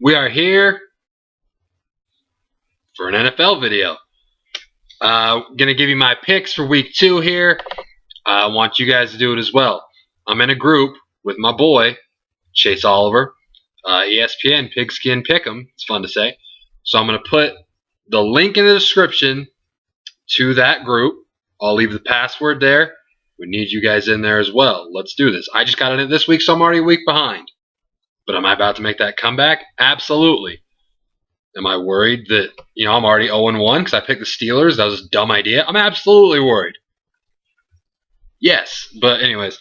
We are here for an NFL video. Gonna give you my picks for week 2 here. I want you guys to do it as well. I'm in a group with my boy, Chase Oliver, ESPN Pigskin Pick'em. It's fun to say. So I'm gonna put the link in the description to that group. I'll leave the password there. We need you guys in there as well. Let's do this. I just got in it this week, so I'm already a week behind. But am I about to make that comeback? Absolutely. Am I worried that, I'm already 0-1 because I picked the Steelers? That was a dumb idea. I'm absolutely worried. Yes, but anyways,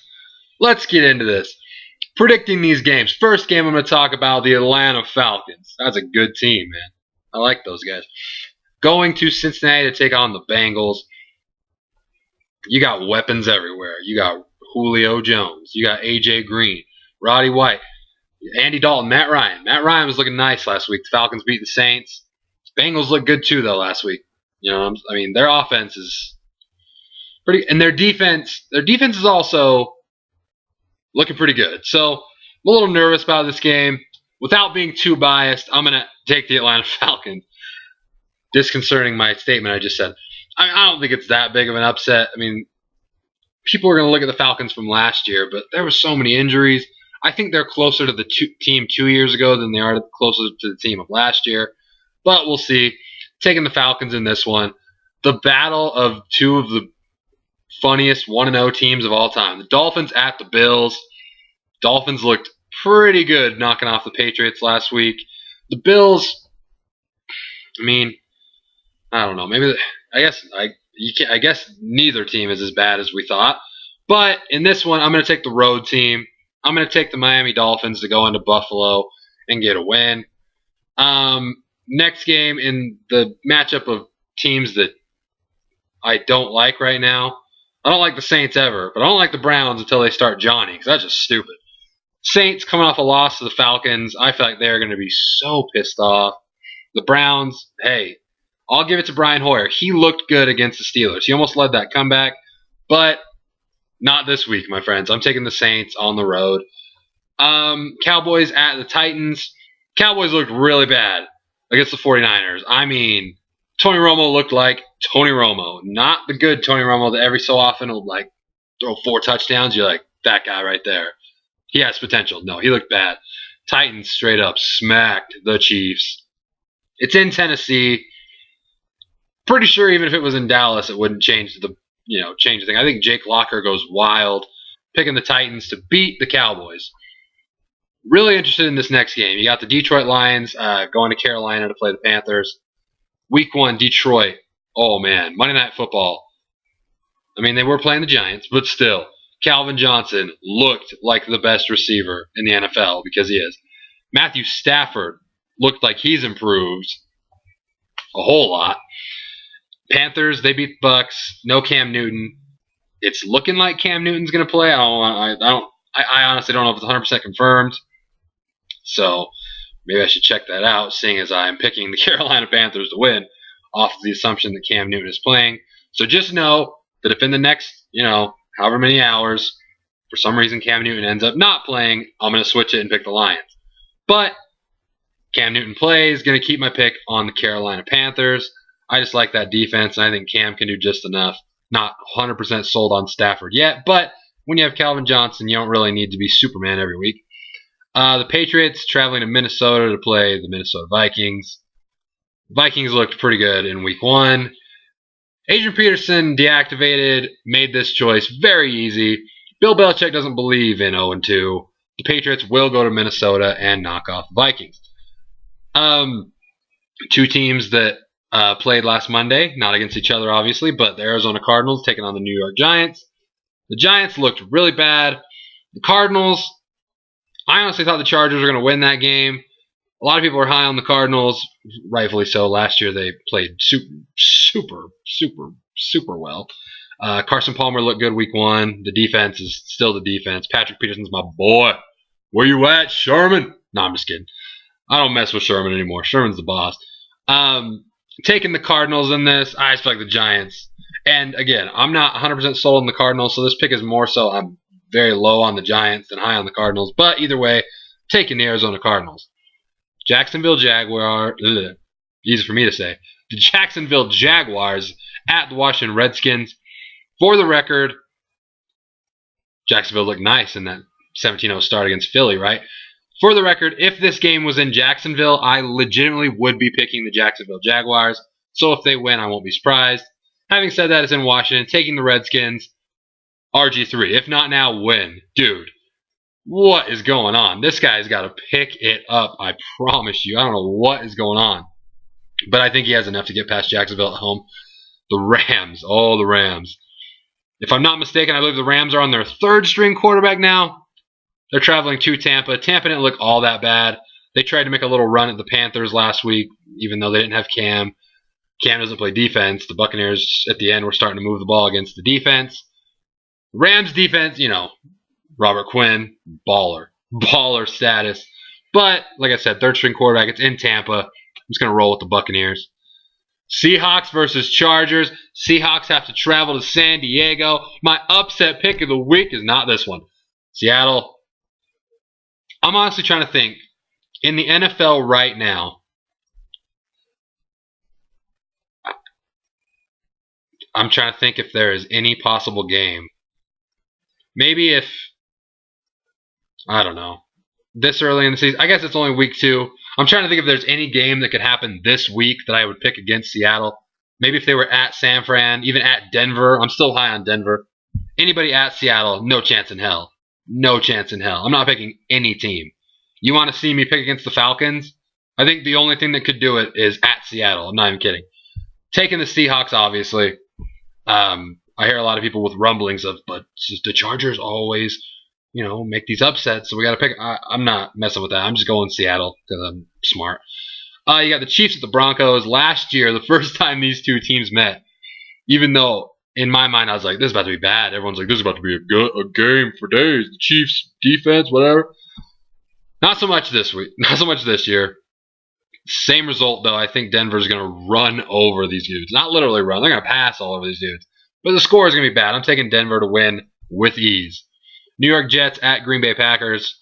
let's get into this. Predicting these games. First game I'm going to talk about, the Atlanta Falcons. That's a good team, man. I like those guys. Going to Cincinnati to take on the Bengals. You got weapons everywhere. You got Julio Jones. You got A.J. Green. Roddy White. Andy Dalton. Matt Ryan. Matt Ryan was looking nice last week. The Falcons beat the Saints. Bengals looked good too, though, last week. Their offense is pretty, and their defense is also looking pretty good. So I'm a little nervous about this game. Without being too biased, I'm going to take the Atlanta Falcons. Disconcerting my statement I just said. I don't think it's that big of an upset. People are going to look at the Falcons from last year, but there were so many injuries. I think they're closer to the team 2 years ago than they are closer to the team of last year. But we'll see. Taking the Falcons in this one. The battle of two of the funniest 1-0 teams of all time. The Dolphins at the Bills. Dolphins looked pretty good knocking off the Patriots last week. The Bills, I don't know. I guess neither team is as bad as we thought. But in this one, I'm going to take the road team. I'm going to take the Miami Dolphins to go into Buffalo and get a win. Next game in the matchup of teams that I don't like right now. I don't like the Saints ever, but I don't like the Browns until they start Johnny, because that's just stupid. Saints coming off a loss to the Falcons. I feel like they're going to be so pissed off. The Browns, hey, I'll give it to Brian Hoyer. He looked good against the Steelers. He almost led that comeback, but not this week, my friends. I'm taking the Saints on the road. Cowboys at the Titans. Cowboys looked really bad against the 49ers. Tony Romo looked like Tony Romo. Not the good Tony Romo that every so often will throw 4 touchdowns. You're like, that guy right there. He has potential. No, he looked bad. Titans straight up smacked the Chiefs. It's in Tennessee. Pretty sure even if it was in Dallas, it wouldn't change the thing. I think Jake Locker goes wild, picking the Titans to beat the Cowboys. Really interested in this next game. You got the Detroit Lions going to Carolina to play the Panthers. Week 1, Detroit. Oh, man. Monday Night Football. They were playing the Giants, but still. Calvin Johnson looked like the best receiver in the NFL, because he is. Matthew Stafford looked like he's improved a whole lot. Panthers, they beat the Bucks. No Cam Newton. It's looking like Cam Newton's going to play. I honestly don't know if it's 100% confirmed. So maybe I should check that out, seeing as I'm picking the Carolina Panthers to win off of the assumption that Cam Newton is playing. So just know that if in the next, however many hours, for some reason Cam Newton ends up not playing, I'm going to switch it and pick the Lions. But Cam Newton plays, going to keep my pick on the Carolina Panthers. I just like that defense, and I think Cam can do just enough. Not 100% sold on Stafford yet, but when you have Calvin Johnson, you don't really need to be Superman every week. The Patriots traveling to Minnesota to play the Minnesota Vikings. Vikings looked pretty good in week 1. Adrian Peterson deactivated, made this choice very easy. Bill Belichick doesn't believe in 0-2. The Patriots will go to Minnesota and knock off the Vikings. 2 teams that played last Monday, not against each other obviously, but the Arizona Cardinals taking on the New York Giants. The Giants looked really bad. The Cardinals, I honestly thought the Chargers were going to win that game. A lot of people were high on the Cardinals, rightfully so. Last year they played super well. Carson Palmer looked good week 1. The defense is still the defense. Patrick Peterson's my boy. Where you at, Sherman? No, I'm just kidding. I don't mess with Sherman anymore. Sherman's the boss. Taking the Cardinals in this, I just feel like the Giants. And again, I'm not 100% sold on the Cardinals, so this pick is more so I'm very low on the Giants and high on the Cardinals. But either way, taking the Arizona Cardinals. Jacksonville Jaguar. Easy for me to say. The Jacksonville Jaguars at the Washington Redskins. For the record, Jacksonville looked nice in that 17-0 start against Philly, right? For the record, if this game was in Jacksonville, I legitimately would be picking the Jacksonville Jaguars. So if they win, I won't be surprised. Having said that, it's in Washington. Taking the Redskins. RG3. If not now, win. Dude, what is going on? This guy's got to pick it up. I promise you. I don't know what is going on. But I think he has enough to get past Jacksonville at home. The Rams. Oh, the Rams. If I'm not mistaken, I believe the Rams are on their third-string quarterback now. They're traveling to Tampa. Tampa didn't look all that bad. They tried to make a little run at the Panthers last week, even though they didn't have Cam. Cam doesn't play defense. The Buccaneers, at the end, were starting to move the ball against the defense. Rams defense, Robert Quinn, baller. Baller status. But, like I said, third-string quarterback. It's in Tampa. I'm just going to roll with the Buccaneers. Seahawks versus Chargers. Seahawks have to travel to San Diego. My upset pick of the week is not this one. Seattle. I'm honestly trying to think. In the NFL right now, I'm trying to think if there is any possible game. Maybe if, I don't know, this early in the season. I guess it's only week 2. I'm trying to think if there's any game that could happen this week that I would pick against Seattle. Maybe if they were at San Fran, even at Denver. I'm still high on Denver. Anybody at Seattle, no chance in hell. No chance in hell. I'm not picking any team. You want to see me pick against the Falcons? I think the only thing that could do it is at Seattle. I'm not even kidding. Taking the Seahawks, obviously. I hear a lot of people with rumblings of, but just the Chargers always, make these upsets, so we got to pick. I'm not messing with that. I'm just going Seattle because I'm smart. You got the Chiefs at the Broncos. Last year, the first time these two teams met, even though in my mind I was like, this is about to be bad. Everyone's like, this is about to be a game for days. The Chiefs defense, whatever. Not so much this week. Not so much this year. Same result, though. I think Denver's going to run over these dudes. Not literally run. They're going to pass all over these dudes. But the score is going to be bad. I'm taking Denver to win with ease. New York Jets at Green Bay Packers.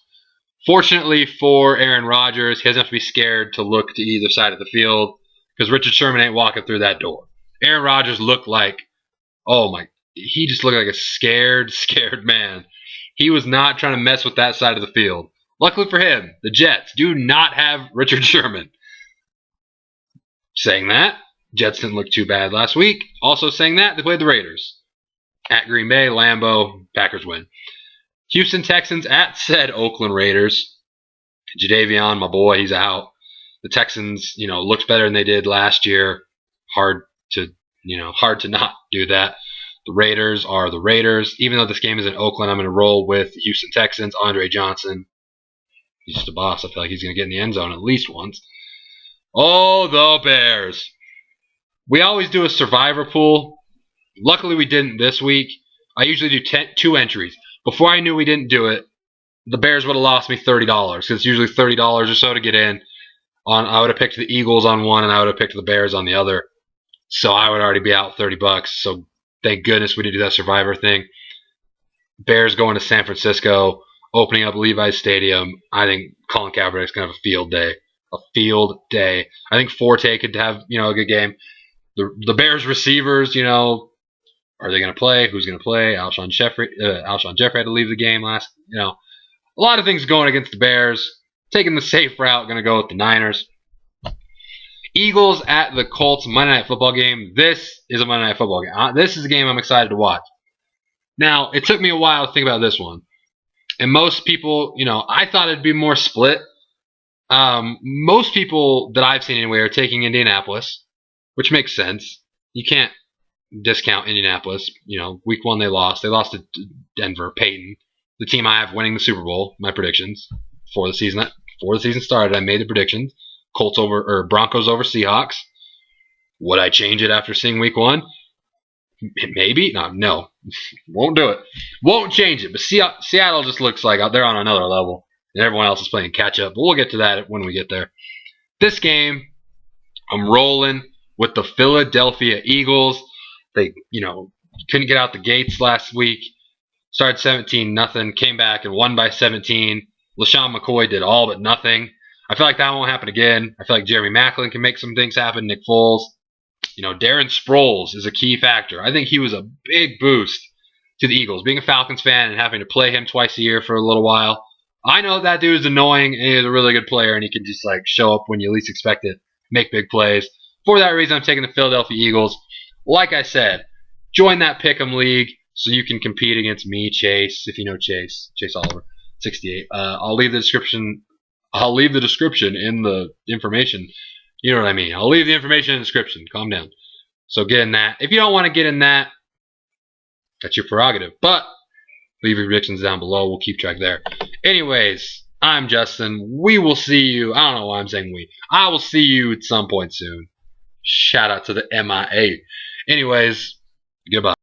Fortunately for Aaron Rodgers, he doesn't have to be scared to look to either side of the field because Richard Sherman ain't walking through that door. Aaron Rodgers looked like, he just looked like a scared man. He was not trying to mess with that side of the field. Luckily for him, the Jets do not have Richard Sherman. Saying that, Jets didn't look too bad last week. Also saying that, they played the Raiders. At Green Bay, Lambeau, Packers win. Houston Texans at said Oakland Raiders. Jadeveon, my boy, he's out. The Texans, looked better than they did last year. Hard to not do that. The Raiders are the Raiders. Even though this game is in Oakland, I'm going to roll with the Houston Texans. Andre Johnson. He's just a boss. I feel like he's going to get in the end zone at least once. Oh, the Bears. We always do a survivor pool. Luckily, we didn't this week. I usually do 2 entries. Before I knew we didn't do it, the Bears would have lost me $30 because it's usually $30 or so to get in. I would have picked the Eagles on one, and I would have picked the Bears on the other. So I would already be out $30. So thank goodness we didn't do that survivor thing. Bears going to San Francisco, opening up Levi's Stadium. I think Colin Kaepernick's going to have a field day. A field day. I think Forte could have, a good game. The Bears receivers, are they going to play? Who's going to play? Alshon Jeffrey had to leave the game last. A lot of things going against the Bears. Taking the safe route, going to go with the Niners. Eagles at the Colts Monday Night Football game. This is a Monday Night Football game. This is a game I'm excited to watch. Now, it took me a while to think about this one. And most people, I thought it'd be more split. Most people that I've seen anyway are taking Indianapolis, which makes sense. You can't discount Indianapolis. Week 1 they lost. They lost to Denver, Peyton, the team I have winning the Super Bowl. My predictions before the season started, I made the predictions. Broncos over Seahawks. Would I change it after seeing Week 1? Maybe. No. Won't do it. Won't change it. But Seattle just looks like they're on another level, and everyone else is playing catch up. But we'll get to that when we get there. This game, I'm rolling with the Philadelphia Eagles. They, couldn't get out the gates last week. Started 17-0, came back and won by 17. LaShawn McCoy did all but nothing. I feel like that won't happen again. I feel like Jeremy Maclin can make some things happen. Nick Foles. Darren Sproles is a key factor. I think he was a big boost to the Eagles. Being a Falcons fan and having to play him twice a year for a little while. I know that dude is annoying and he's a really good player and he can just show up when you least expect it, make big plays. For that reason, I'm taking the Philadelphia Eagles. Like I said, join that Pick'em League so you can compete against me, Chase, if you know Chase Oliver, 68. I'll leave the description. I'll leave the description in the information. You know what I mean. I'll leave the information in the description. Calm down. So get in that. If you don't want to get in that, that's your prerogative. But leave your predictions down below. We'll keep track there. Anyways, I'm Justin. We will see you. I don't know why I'm saying we. I will see you at some point soon. Shout out to the MIA. Anyways, goodbye.